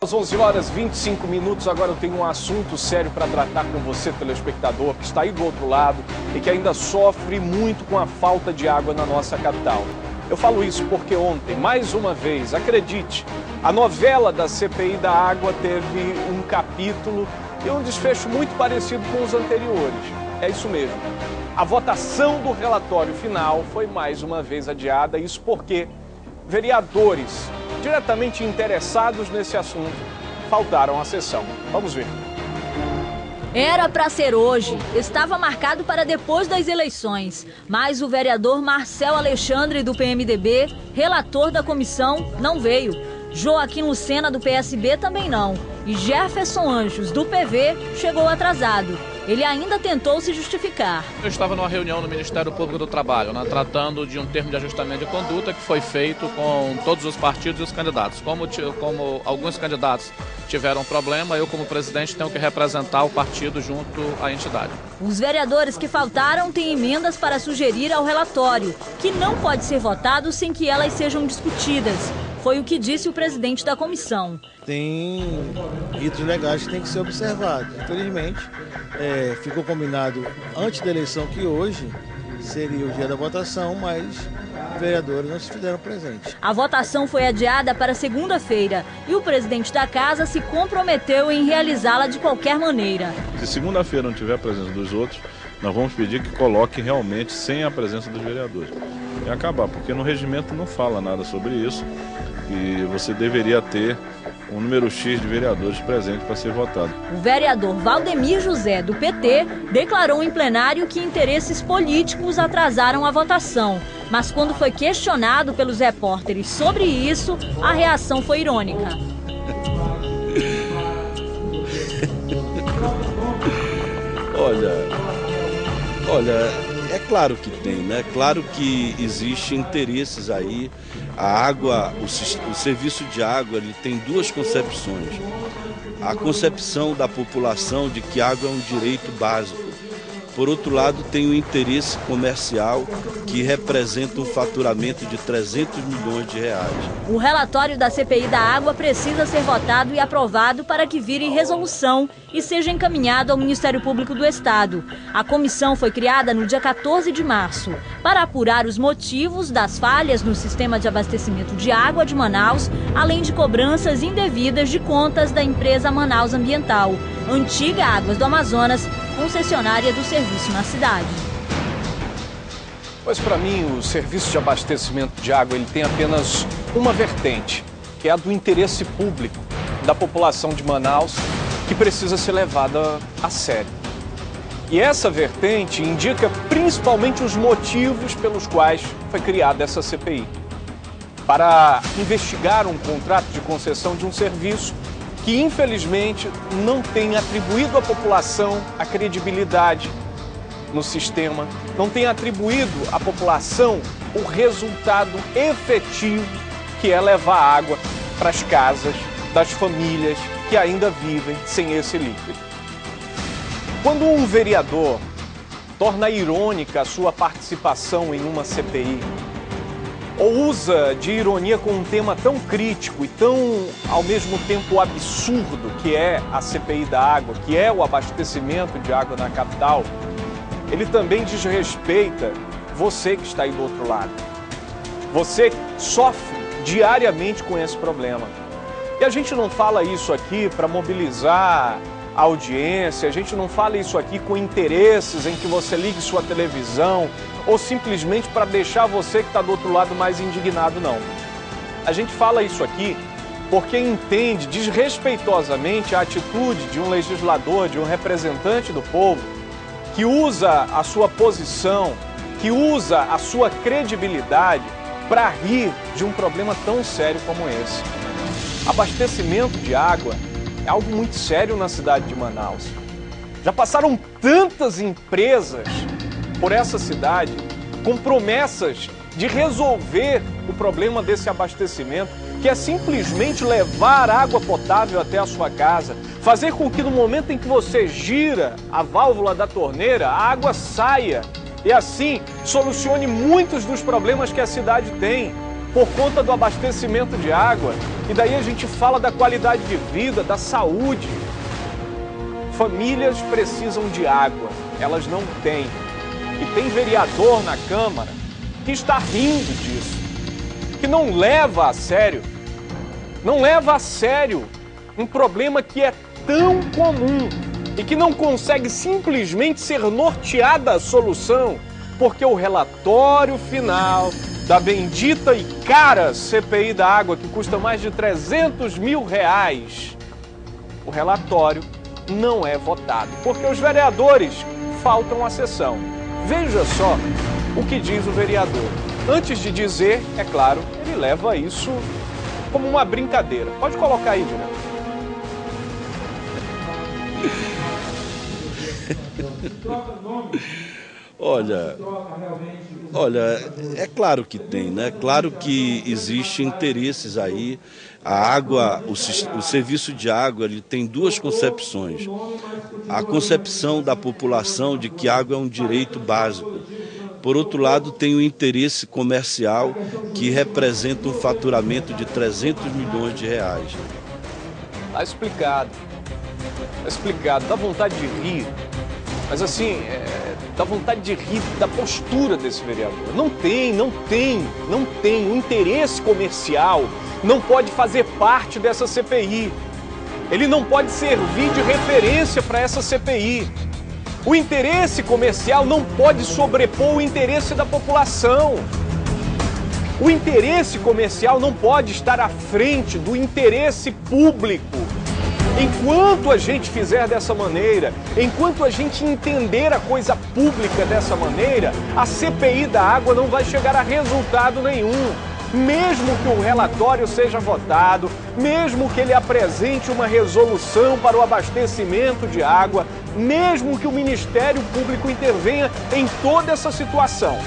Às 11 horas e 25 minutos, agora eu tenho um assunto sério para tratar com você, telespectador, que está aí do outro lado e que ainda sofre muito com a falta de água na nossa capital. Eu falo isso porque ontem, mais uma vez, acredite, a novela da CPI da água teve um capítulo e um desfecho muito parecido com os anteriores. É isso mesmo. A votação do relatório final foi mais uma vez adiada, isso porque vereadores diretamente interessados nesse assunto faltaram à sessão. Vamos ver. Era para ser hoje, estava marcado para depois das eleições, mas o vereador Marcel Alexandre do PMDB, relator da comissão, não veio. Joaquim Lucena do PSB também não. E Jefferson Anjos do PV chegou atrasado. Ele ainda tentou se justificar. Eu estava numa reunião no Ministério Público do Trabalho, tratando de um termo de ajustamento de conduta que foi feito com todos os partidos e os candidatos. Como alguns candidatos tiveram problema, eu como presidente tenho que representar o partido junto à entidade. Os vereadores que faltaram têm emendas para sugerir ao relatório, que não pode ser votado sem que elas sejam discutidas. Foi o que disse o presidente da comissão. Tem ritos legais que têm que ser observados. Infelizmente, ficou combinado antes da eleição que hoje seria o dia da votação, mas os vereadores não se fizeram presentes. A votação foi adiada para segunda-feira e o presidente da casa se comprometeu em realizá-la de qualquer maneira. Se segunda-feira não tiver a presença dos outros, nós vamos pedir que coloque realmente sem a presença dos vereadores. E acabar, porque no regimento não fala nada sobre isso e você deveria ter um número X de vereadores presentes para ser votado. O vereador Valdemir José, do PT, declarou em plenário que interesses políticos atrasaram a votação. Mas quando foi questionado pelos repórteres sobre isso, a reação foi irônica. Olha, é claro que tem, né? Claro que existem interesses aí. A água, o serviço de água, ele tem duas concepções. A concepção da população de que água é um direito básico. Por outro lado, tem o interesse comercial que representa um faturamento de 300 milhões de reais. O relatório da CPI da água precisa ser votado e aprovado para que vire resolução e seja encaminhado ao Ministério Público do Estado. A comissão foi criada no dia 14 de março para apurar os motivos das falhas no sistema de abastecimento de água de Manaus, além de cobranças indevidas de contas da empresa Manaus Ambiental, antiga Águas do Amazonas, concessionária do serviço na cidade. Pois para mim o serviço de abastecimento de água ele tem apenas uma vertente, que é a do interesse público da população de Manaus, que precisa ser levada a sério. E essa vertente indica principalmente os motivos pelos quais foi criada essa CPI. Para investigar um contrato de concessão de um serviço que infelizmente não tem atribuído à população a credibilidade no sistema, não tem atribuído à população o resultado efetivo que é levar água para as casas das famílias que ainda vivem sem esse líquido. Quando um vereador torna irônica a sua participação em uma CPI, ou usa de ironia com um tema tão crítico e tão, ao mesmo tempo, absurdo que é a CPI da água, que é o abastecimento de água na capital, ele também desrespeita você que está aí do outro lado. Você sofre diariamente com esse problema. E a gente não fala isso aqui para mobilizar a audiência, a gente não fala isso aqui com interesses em que você ligue sua televisão ou simplesmente para deixar você que está do outro lado mais indignado, não. A gente fala isso aqui porque entende desrespeitosamente a atitude de um legislador, de um representante do povo, que usa a sua posição, que usa a sua credibilidade para rir de um problema tão sério como esse. Abastecimento de água é algo muito sério na cidade de Manaus. Já passaram tantas empresas por essa cidade com promessas de resolver o problema desse abastecimento, que é simplesmente levar água potável até a sua casa, fazer com que no momento em que você gira a válvula da torneira, a água saia e assim solucione muitos dos problemas que a cidade tem. por conta do abastecimento de água. E daí a gente fala da qualidade de vida, da saúde. Famílias precisam de água, elas não têm. E tem vereador na Câmara que está rindo disso, que não leva a sério um problema que é tão comum e que não consegue simplesmente ser norteada a solução, porque o relatório final da bendita e cara CPI da água, que custa mais de R$300 mil, o relatório não é votado, porque os vereadores faltam à sessão. Veja só o que diz o vereador. Antes de dizer, é claro, ele leva isso como uma brincadeira. Pode colocar aí, diretor. Olha, é claro que tem, né? Claro que existem interesses aí. A água, o serviço de água, ele tem duas concepções. A concepção da população de que água é um direito básico. Por outro lado, tem o interesse comercial que representa um faturamento de R$300 milhões. Está explicado. Está explicado. Dá vontade de rir. Mas assim, dá vontade de rir da postura desse vereador. Não tem. O interesse comercial não pode fazer parte dessa CPI. Ele não pode servir de referência para essa CPI. O interesse comercial não pode sobrepor o interesse da população. O interesse comercial não pode estar à frente do interesse público. Enquanto a gente fizer dessa maneira, enquanto a gente entender a coisa pública dessa maneira, a CPI da água não vai chegar a resultado nenhum. Mesmo que o relatório seja votado, mesmo que ele apresente uma resolução para o abastecimento de água, mesmo que o Ministério Público intervenha em toda essa situação,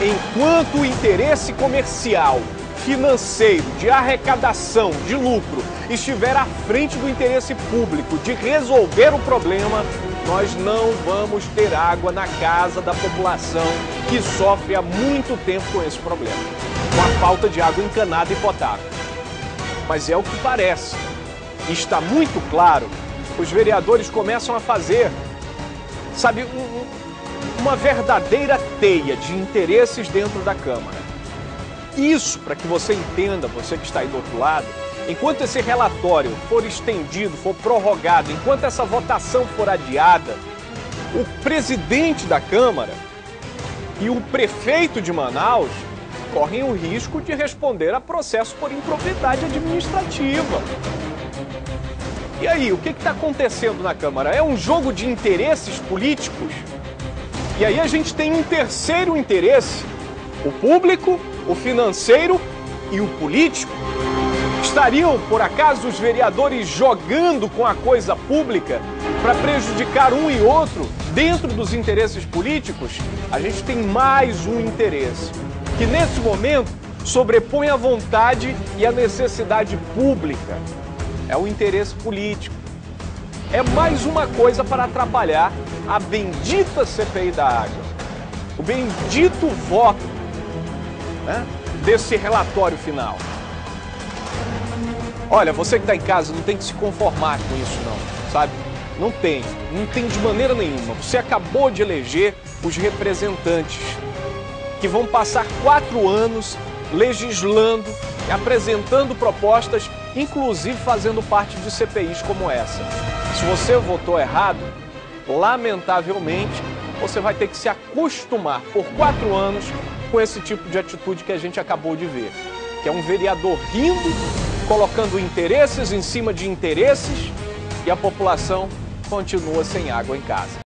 enquanto o interesse comercial, financeiro, de arrecadação, de lucro, estiver à frente do interesse público de resolver o problema, nós não vamos ter água na casa da população que sofre há muito tempo com esse problema, com a falta de água encanada e potável. Mas é o que parece. E está muito claro, os vereadores começam a fazer, sabe, uma verdadeira teia de interesses dentro da Câmara. Isso, para que você entenda, você que está aí do outro lado, enquanto esse relatório for estendido, for prorrogado, enquanto essa votação for adiada, o presidente da Câmara e o prefeito de Manaus correm o risco de responder a processo por impropriedade administrativa. E aí, o que está acontecendo na Câmara? É um jogo de interesses políticos? E aí a gente tem um terceiro interesse, o público, o financeiro e o político. Estariam, por acaso, os vereadores jogando com a coisa pública para prejudicar um e outro dentro dos interesses políticos? A gente tem mais um interesse, que nesse momento sobrepõe a vontade e a necessidade pública. É o interesse político. É mais uma coisa para atrapalhar a bendita CPI da água. O bendito voto, né, desse relatório final. Olha, você que está em casa não tem que se conformar com isso não, sabe? Não tem de maneira nenhuma. Você acabou de eleger os representantes que vão passar 4 anos legislando, apresentando propostas, inclusive fazendo parte de CPIs como essa. Se você votou errado, lamentavelmente, você vai ter que se acostumar por 4 anos com esse tipo de atitude que a gente acabou de ver, que é um vereador rindo, colocando interesses em cima de interesses, e a população continua sem água em casa.